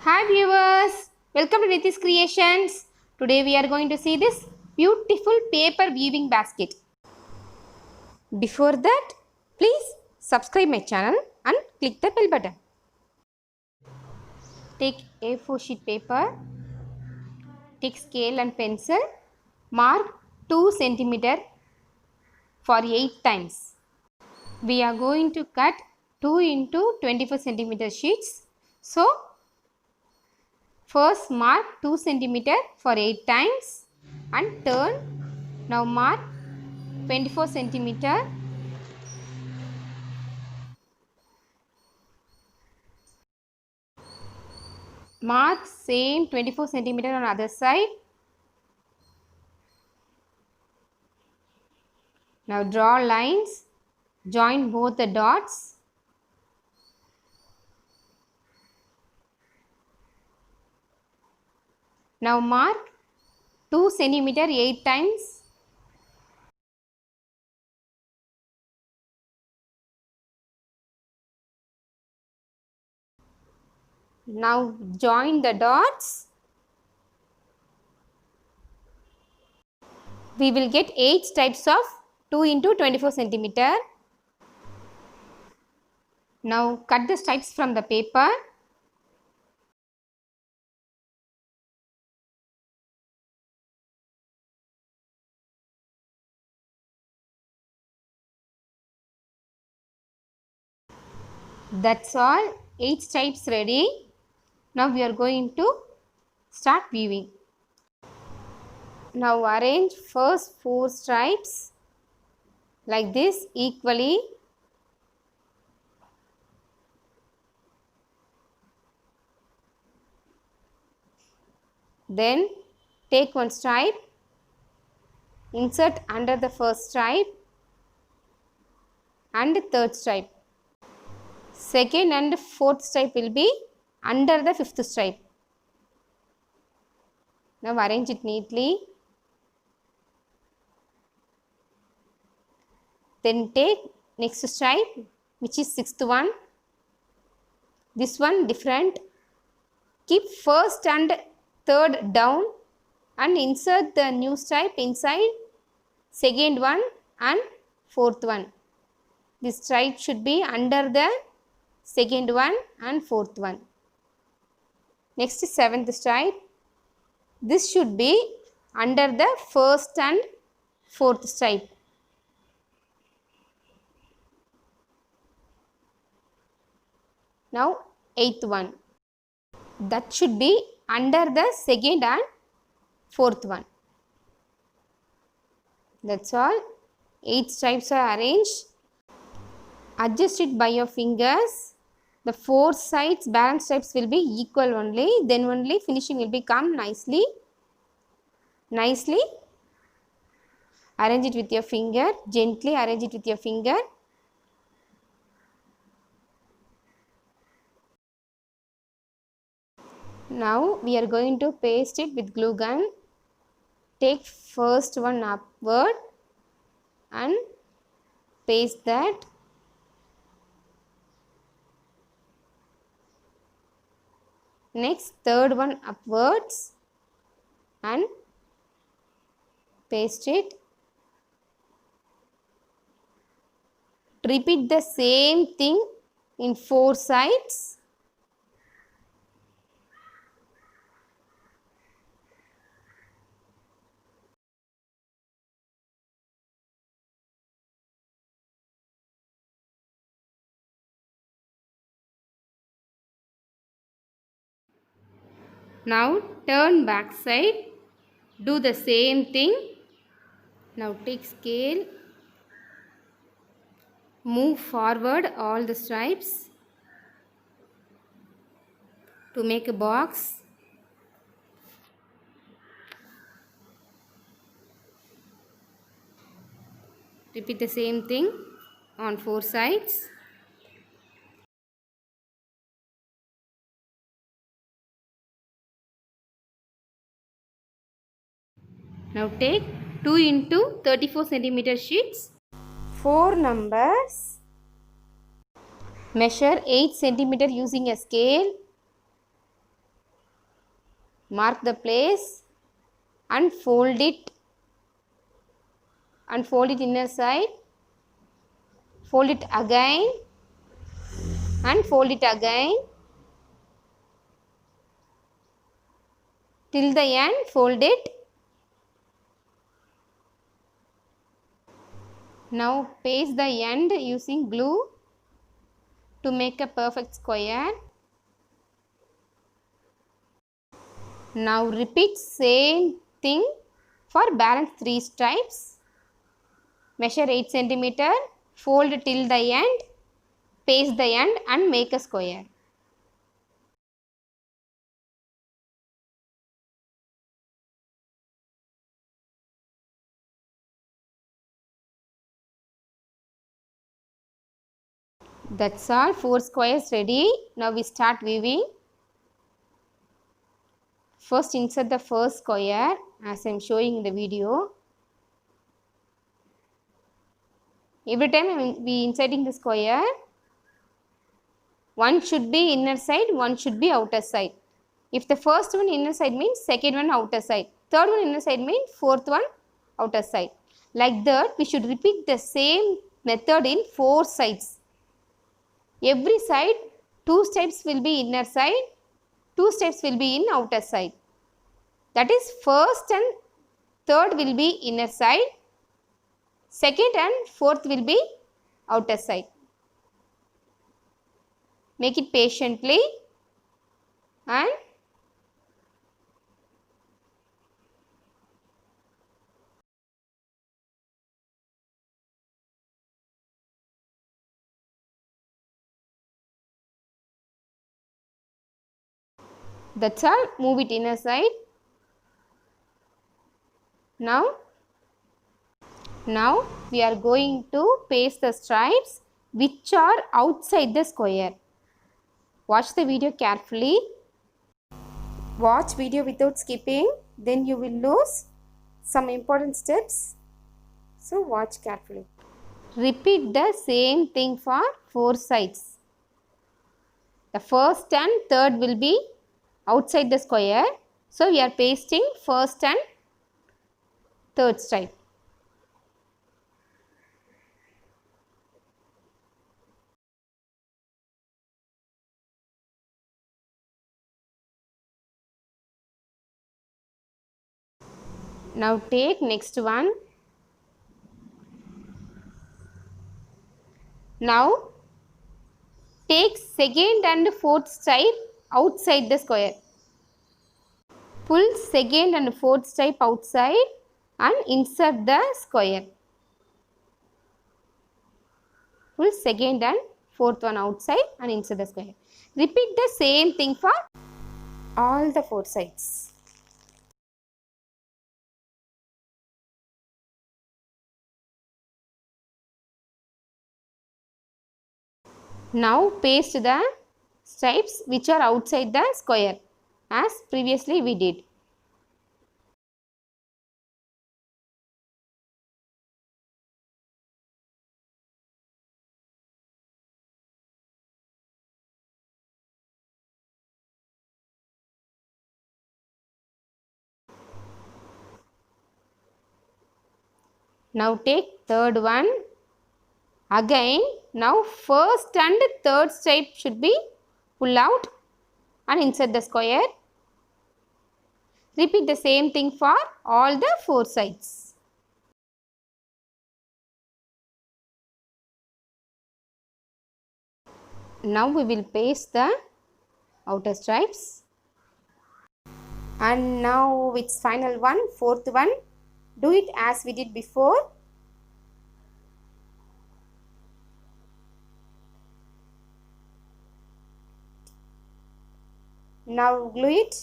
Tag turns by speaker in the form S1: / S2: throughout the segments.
S1: Hi viewers, welcome to Niti's Creations. Today we are going to see this beautiful paper weaving basket. Before that, please subscribe my channel and click the bell button. Take A4 sheet paper, take scale and pencil, mark 2 cm for 8 times. We are going to cut 2 into 24 cm sheets. So, first mark 2 cm for 8 times and turn. Now mark 24 cm. Mark same 24 cm on other side. Now draw lines, join both the dots. Now mark 2 cm 8 times. Now join the dots. We will get 8 stripes of 2 into 24 cm. Now cut the stripes from the paper. That's all, 8 stripes ready. Now we are going to start weaving. Now arrange first 4 stripes like this equally. Then take one stripe, insert under the first stripe and third stripe. Second and fourth stripe will be under the fifth stripe. Now arrange it neatly. Then take next stripe, which is sixth one. This one different. Keep first and third down and insert the new stripe inside second one and fourth one. This stripe should be under the second one and fourth one. Next is seventh stripe. This should be under the first and fourth stripe. Now eighth one. That should be under the second and fourth one. That's all. 8 stripes are arranged. Adjust it by your fingers. The 4 sides balanced stripes will be equal only. Then only finishing will become nicely. Arrange it with your finger. Gently arrange it with your finger. Now we are going to paste it with glue gun. Take first one upward and paste that. Next third one upwards and paste it. Repeat the same thing in 4 sides. Now turn back side, do the same thing. Now take scale, move forward all the stripes to make a box. Repeat the same thing on 4 sides. Now take 2 into 34 cm sheets, 4 numbers. Measure 8 cm using a scale. Mark the place and fold it inner side, fold it again and fold it again till the end, fold it. Now paste the end using glue to make a perfect square. Now repeat same thing for balance 3 stripes. Measure 8 cm, fold till the end, paste the end and make a square. That's all, 4 squares ready. Now we start weaving. First insert the first square as I am showing in the video. Every time we inserting the square, one should be inner side, one should be outer side. If the first one inner side means second one outer side, third one inner side means fourth one outer side. Like that we should repeat the same method in 4 sides. Every side 2 steps will be inner side, 2 steps will be in outer side. That is first and third will be inner side, second and fourth will be outer side. Make it patiently and that's all. Move it inner side. Now we are going to paste the stripes which are outside the square. Watch the video carefully. Watch video without skipping, then you will lose some important steps. So watch carefully. Repeat the same thing for 4 sides. The first and third will be outside the square. So we are pasting first and third stripe. Now take next one. Now take second and fourth stripe outside the square. Pull second and fourth stripe outside and insert the square. Pull second and fourth one outside and insert the square. Repeat the same thing for all the 4 sides. Now paste the stripes which are outside the square as previously we did. Now take third one. Again, now first and third stripe should be pull out and insert the square. Repeat the same thing for all the 4 sides. Now we will paste the outer stripes. And now it's final one, fourth one. Do it as we did before. Now glue it.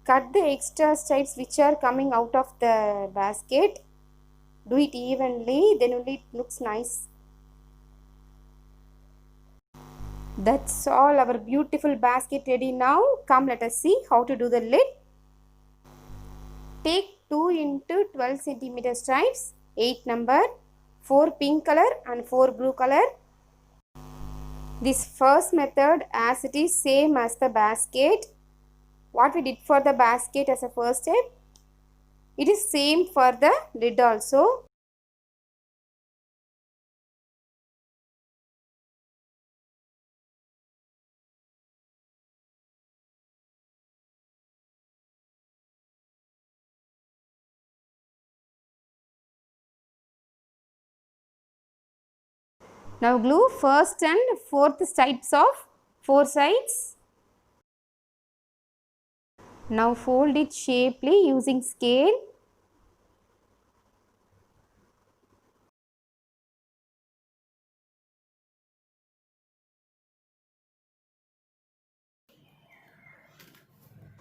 S1: Cut the extra stripes which are coming out of the basket. Do it evenly, then only it looks nice. That's all, our beautiful basket ready now. Come, let us see how to do the lid. Take 2 into 12 cm stripes, 8 number. 4 pink color and 4 blue color. This first method, as it is same as the basket, what we did for the basket as a first step, it is same for the lid also. Now glue first and fourth sides of 4 sides. Now fold it shapely using scale.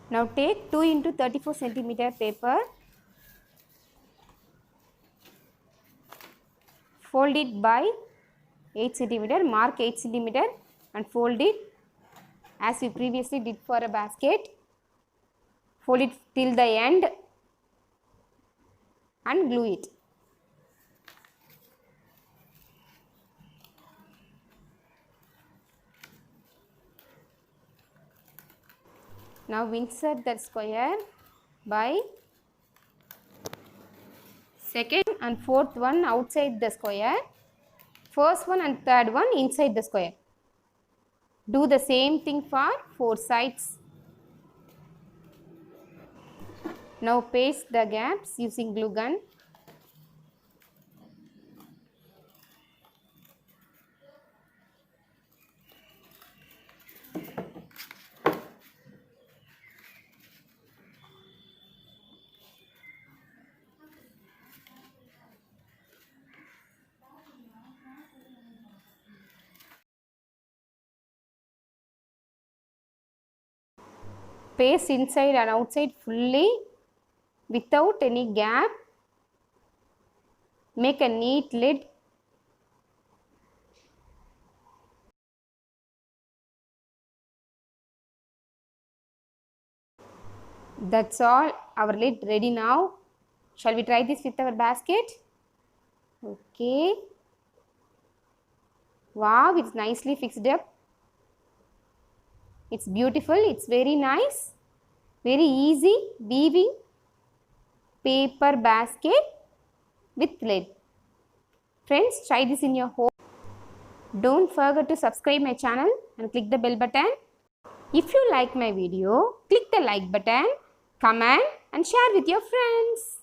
S1: Now take 2 into 34 centimeter paper. Fold it by 8 centimeter, mark 8 centimeter and fold it as we previously did for a basket. Fold it till the end and glue it. Now insert the square by second and fourth one outside the square, first one and third one inside the square. Do the same thing for 4 sides. Now paste the gaps using glue gun. Paste inside and outside fully without any gap. Make a neat lid. That's all, our lid ready now. Shall we try this with our basket? Okay. Wow, it's nicely fixed up. It's beautiful, it's very nice, very easy weaving paper basket with lid. Friends, try this in your home. Don't forget to subscribe my channel and click the bell button. If you like my video, click the like button, comment and share with your friends.